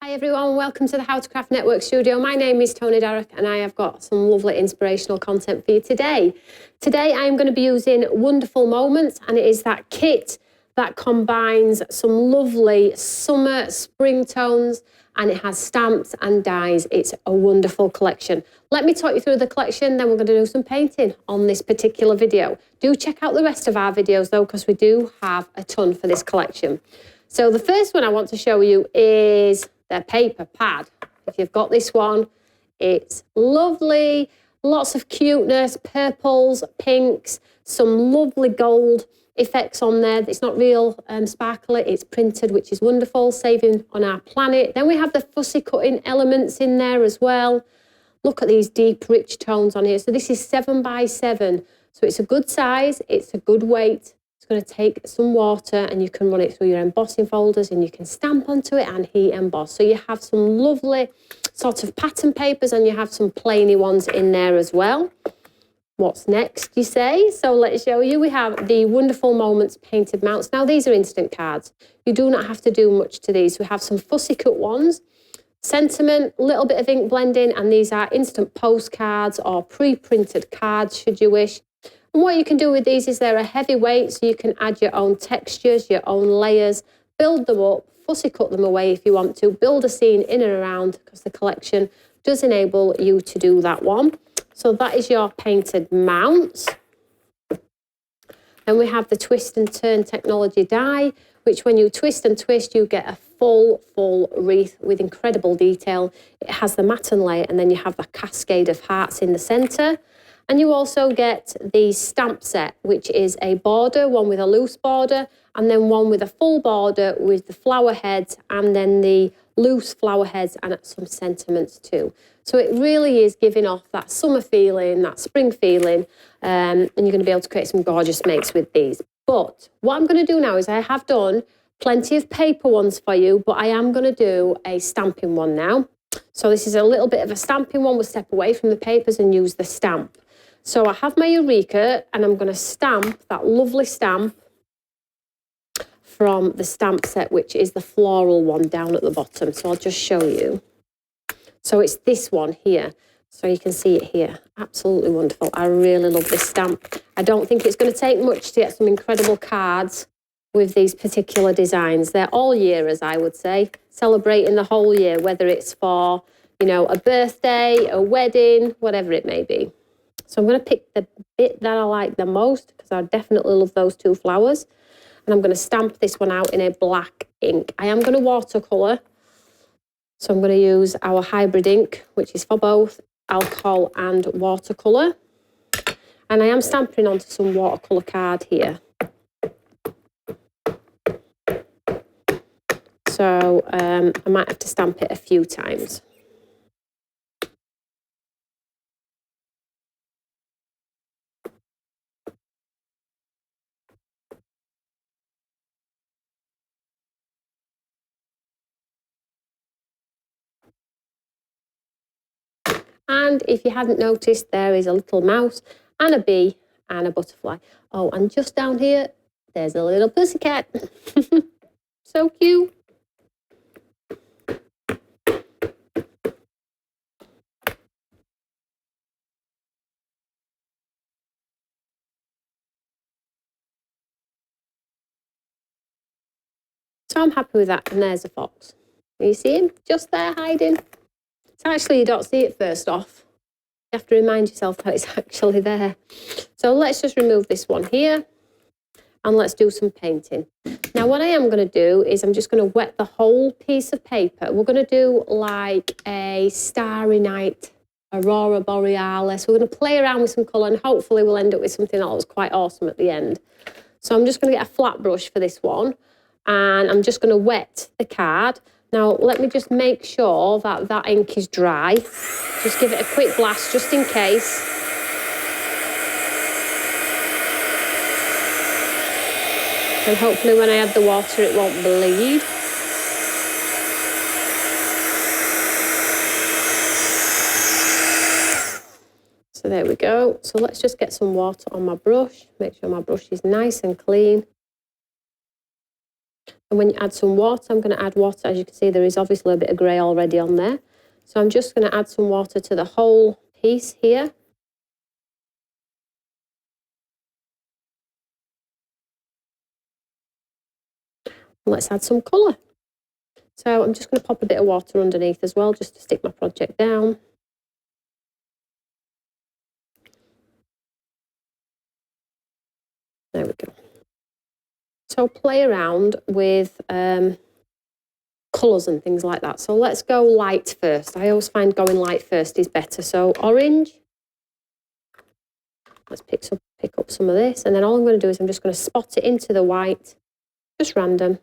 Hi everyone, welcome to the How to Craft Network studio. My name is Tony Darroch and I have got some lovely inspirational content for you today. Today I am going to be using Wonderful Moments, and it is that kit that combines some lovely summer spring tones, and it has stamps and dies. It's a wonderful collection. Let me talk you through the collection, then we're going to do some painting on this particular video. Do check out the rest of our videos though, because we do have a ton for this collection. So the first one I want to show you is their paper pad. If you've got this one, it's lovely, lots of cuteness, purples, pinks, some lovely gold effects on there. It's not real sparkly, it's printed, which is wonderful, saving on our planet. Then we have the fussy cutting elements in there as well. Look at these deep, rich tones on here. So this is 7x7, so it's a good size, it's a good weight. It's going to take some water and you can run it through your embossing folders and you can stamp onto it and heat emboss. So you have some lovely sort of pattern papers and you have some plainy ones in there as well. What's next, you say? So let's show you. We have the Wonderful Moments painted mounts. Now these are instant cards. You do not have to do much to these. We have some fussy cut ones, sentiment, little bit of ink blending, and these are instant postcards or pre-printed cards should you wish. And what you can do with these is they're a heavy weight, so you can add your own textures, your own layers, build them up, fussy cut them away if you want to, build a scene in and around, because the collection does enable you to do that one. So that is your painted mounts. And we have the twist and turn technology die, which when you twist and twist, you get a full wreath with incredible detail. It has the matten layer, and then you have the cascade of hearts in the centre. And you also get the stamp set, which is a border, one with a loose border, and then one with a full border with the flower heads, and then the loose flower heads and some sentiments too. So it really is giving off that summer feeling, that spring feeling, and you're going to be able to create some gorgeous makes with these. But what I'm going to do now is I have done plenty of paper ones for you, but I am going to do a stamping one now. So this is a little bit of a stamping one. We'll step away from the papers and use the stamp. So I have my Eureka, and I'm going to stamp that lovely stamp from the stamp set, which is the floral one down at the bottom. So I'll just show you. So it's this one here. So you can see it here. Absolutely wonderful. I really love this stamp. I don't think it's going to take much to get some incredible cards with these particular designs. They're all year, as I would say, celebrating the whole year, whether it's for, you know, a birthday, a wedding, whatever it may be. So I'm going to pick the bit that I like the most, because I definitely love those two flowers. And I'm going to stamp this one out in a black ink. I am going to watercolour. So I'm going to use our hybrid ink, which is for both alcohol and watercolour. And I am stamping onto some watercolour card here. So I might have to stamp it a few times. And if you hadn't noticed, there is a little mouse and a bee and a butterfly. Oh, and just down here, there's a little pussycat. So cute. So I'm happy with that. And there's a fox. You see him just there hiding? So actually, you don't see it first off. You have to remind yourself that it's actually there. So let's just remove this one here and let's do some painting. Now, what I am going to do is I'm just going to wet the whole piece of paper. We're going to do like a starry night, aurora borealis. We're going to play around with some colour and hopefully we'll end up with something that looks quite awesome at the end. So I'm just going to get a flat brush for this one, and I'm just going to wet the card. Now, let me just make sure that that ink is dry. Just give it a quick blast just in case. And hopefully when I add the water, it won't bleed. So there we go. So let's just get some water on my brush. Make sure my brush is nice and clean. And when you add some water, I'm going to add water. As you can see, there is obviously a bit of grey already on there. So I'm just going to add some water to the whole piece here. Let's add some colour. So I'm just going to pop a bit of water underneath as well, just to stick my project down. There we go. So play around with colours and things like that. So let's go light first. I always find going light first is better. So orange. Let's pick up some of this. And then all I'm going to do is I'm just going to spot it into the white, just random.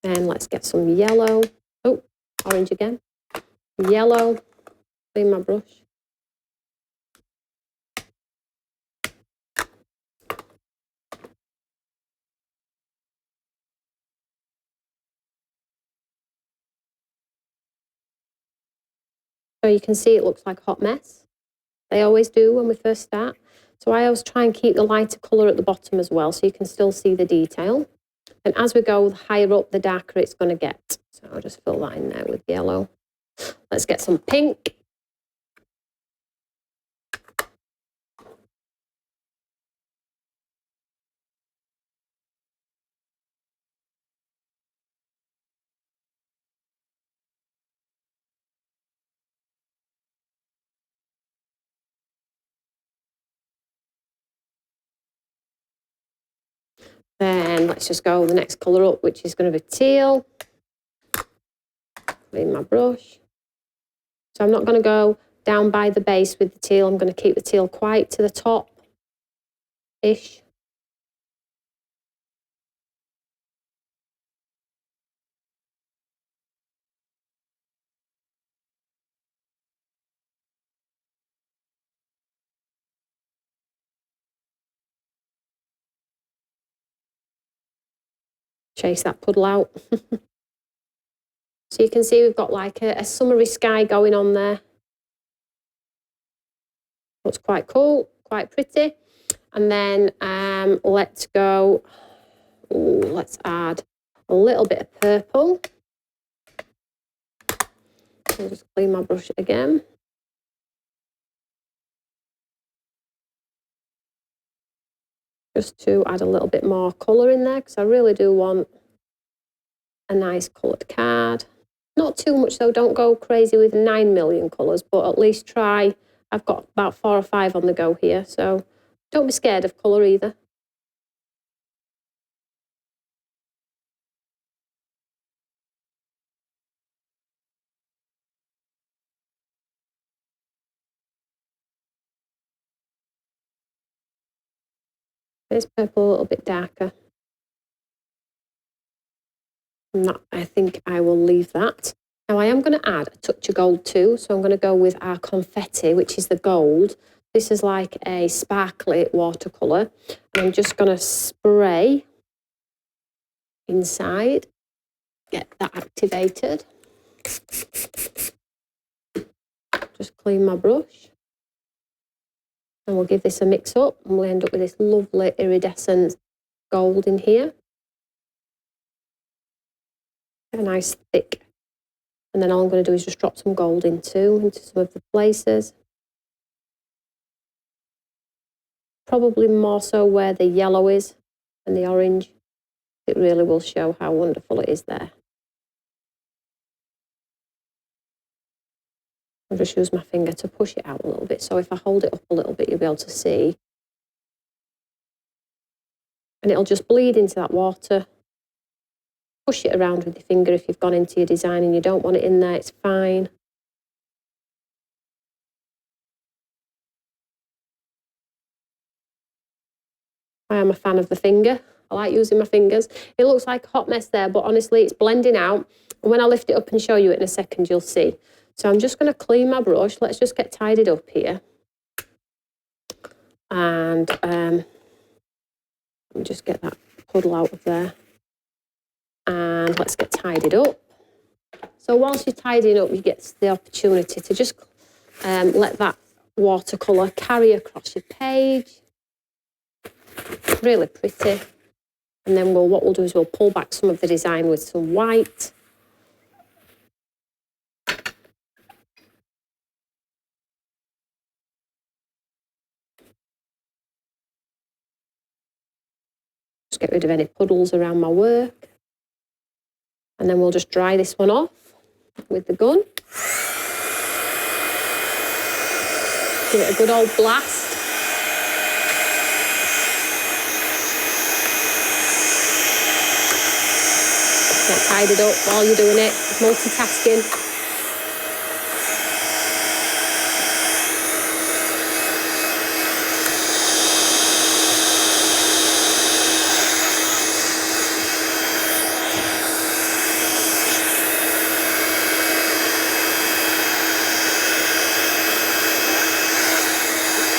And let's get some yellow. Oh, orange again. Yellow. Clean my brush. So you can see it looks like a hot mess. They always do when we first start. So I always try and keep the lighter colour at the bottom as well, so you can still see the detail. And as we go higher up, the darker it's going to get. So I'll just fill that in there with yellow. Let's get some pink. Then let's just go the next colour up, which is going to be teal. Clean my brush. So I'm not going to go down by the base with the teal. I'm going to keep the teal quite to the top-ish. Chase that puddle out. So you can see we've got like a summery sky going on there. Looks quite cool, quite pretty. And then let's go, let's add a little bit of purple. I'll just clean my brush again. Just to add a little bit more colour in there, because I really do want a nice coloured card. Not too much though, don't go crazy with 9 million colours, but at least try. I've got about 4 or 5 on the go here, so don't be scared of colour either. This purple a little bit darker. That, I think I will leave that. Now I am going to add a touch of gold too, so I'm going to go with our confetti, which is the gold. This is like a sparkly watercolour. I'm just going to spray inside, get that activated. Just clean my brush. And we'll give this a mix up and we'll end up with this lovely iridescent gold in here. A nice thick. And then all I'm going to do is just drop some gold into some of the places. Probably more so where the yellow is and the orange. It really will show how wonderful it is there. I'll just use my finger to push it out a little bit. So if I hold it up a little bit, you'll be able to see. And it'll just bleed into that water. Push it around with your finger if you've gone into your design and you don't want it in there, it's fine. I am a fan of the finger. I like using my fingers. It looks like a hot mess there, but honestly, it's blending out. And when I lift it up and show you it in a second, you'll see. So I'm just going to clean my brush. Let's just get tidied up here. And let me just get that puddle out of there. And let's get tidied up. So whilst you're tidying up, you get the opportunity to just let that watercolour carry across your page. Really pretty. And then what we'll do is we'll pull back some of the design with some white. Just get rid of any puddles around my work. And then we'll just dry this one off with the gun. Give it a good old blast. Get tidied up while you're doing it, multitasking.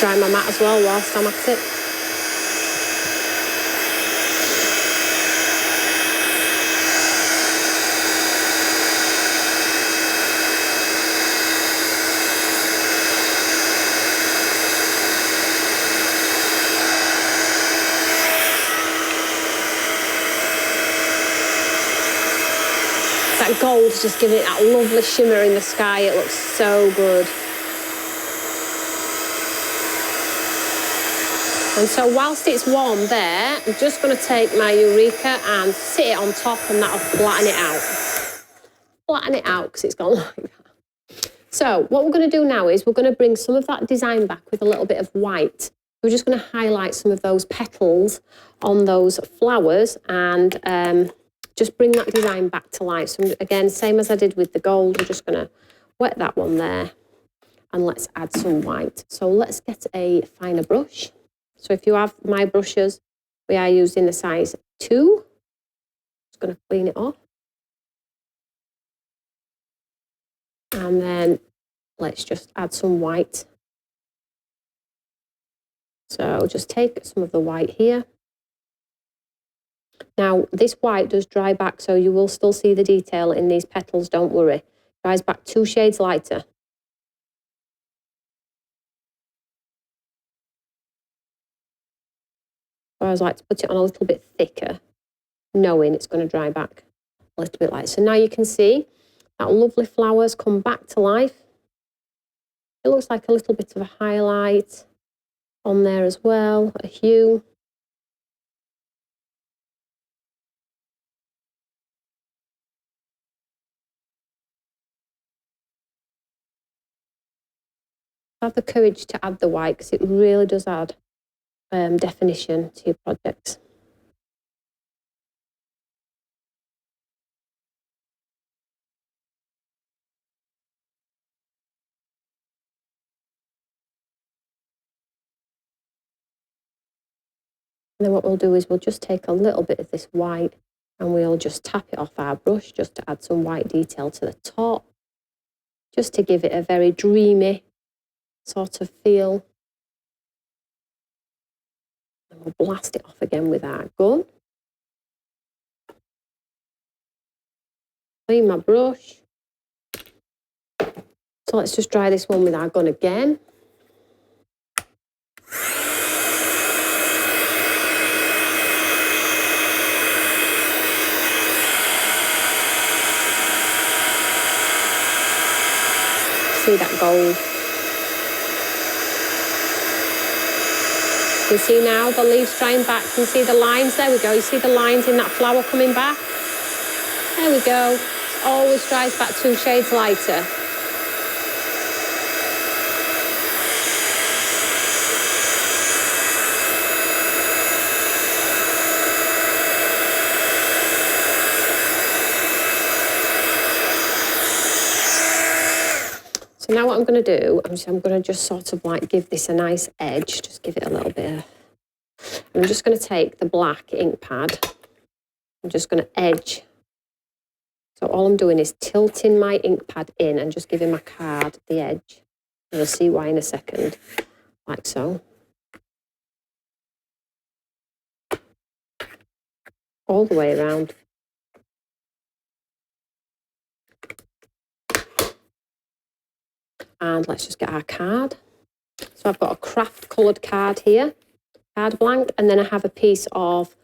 Dry my mat as well whilst I'm at it. That gold's just giving it that lovely shimmer in the sky. It looks so good. And so whilst it's warm there, I'm just going to take my Eureka and sit it on top, and that'll flatten it out. Flatten it out because it's gone like that. So what we're going to do now is we're going to bring some of that design back with a little bit of white. We're just going to highlight some of those petals on those flowers and just bring that design back to life. So again, same as I did with the gold, we're just going to wet that one there and let's add some white. So let's get a finer brush. So if you have my brushes, we are using the size 2. Just going to clean it off. And then let's just add some white. So just take some of the white here. Now, this white does dry back, so you will still see the detail in these petals, don't worry. Dries back 2 shades lighter. I always like to put it on a little bit thicker, knowing it's going to dry back a little bit lighter. So now you can see that lovely flowers come back to life. It looks like a little bit of a highlight on there as well, a hue. Have the courage to add the white because it really does add definition to your projects. And then what we'll do is we'll just take a little bit of this white and we'll just tap it off our brush just to add some white detail to the top, just to give it a very dreamy sort of feel. And we'll blast it off again with our gun. Clean my brush. So let's just dry this one with our gun again. See that gold. You see now the leaves drying back. You can see the lines. There we go. You see the lines in that flower coming back. There we go. It always dries back 2 shades lighter. So now what I'm going to do, I'm going to just sort of like give this a nice edge, just give it a little bit of, I'm just going to take the black ink pad, I'm just going to edge. So all I'm doing is tilting my ink pad in and just giving my card the edge. You'll see why in a second, like so. All the way around. And let's just get our card. So I've got a craft coloured card here, card blank, and then I have a piece of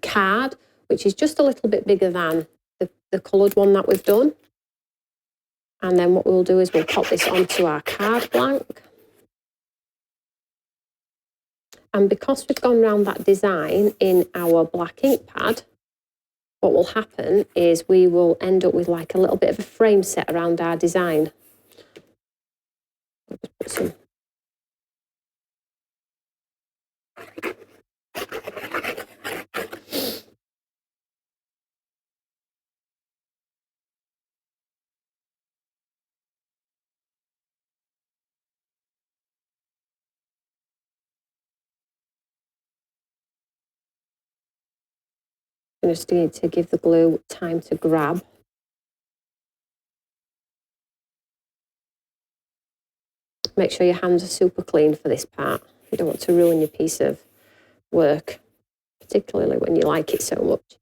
card, which is just a little bit bigger than the coloured one that we've done. And then what we'll do is we'll pop this onto our card blank. And because we've gone around that design in our black ink pad, what will happen is we will end up with like a little bit of a frame set around our design. I'll just put some. I just need to give the glue time to grab. Make sure your hands are super clean for this part. You don't want to ruin your piece of work, particularly when you like it so much.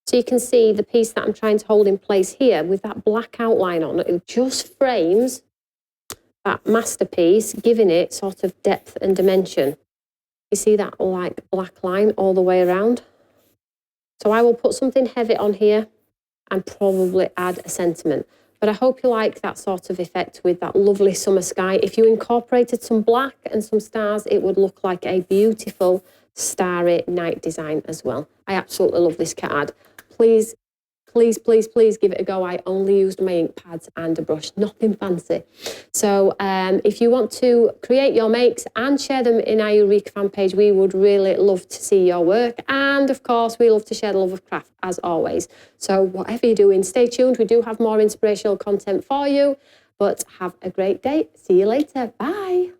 So you can see the piece that I'm trying to hold in place here with that black outline on it, it just frames that masterpiece, giving it sort of depth and dimension. You see that like black line all the way around? So I will put something heavy on here and probably add a sentiment. But I hope you like that sort of effect with that lovely summer sky. If you incorporated some black and some stars, it would look like a beautiful starry night design as well. I absolutely love this card. Please, please, please, please give it a go. I only used my ink pads and a brush, nothing fancy. So if you want to create your makes and share them in our Eureka fan page, we would really love to see your work. And of course, we love to share the love of craft as always. So whatever you're doing, stay tuned. We do have more inspirational content for you, but have a great day. See you later. Bye.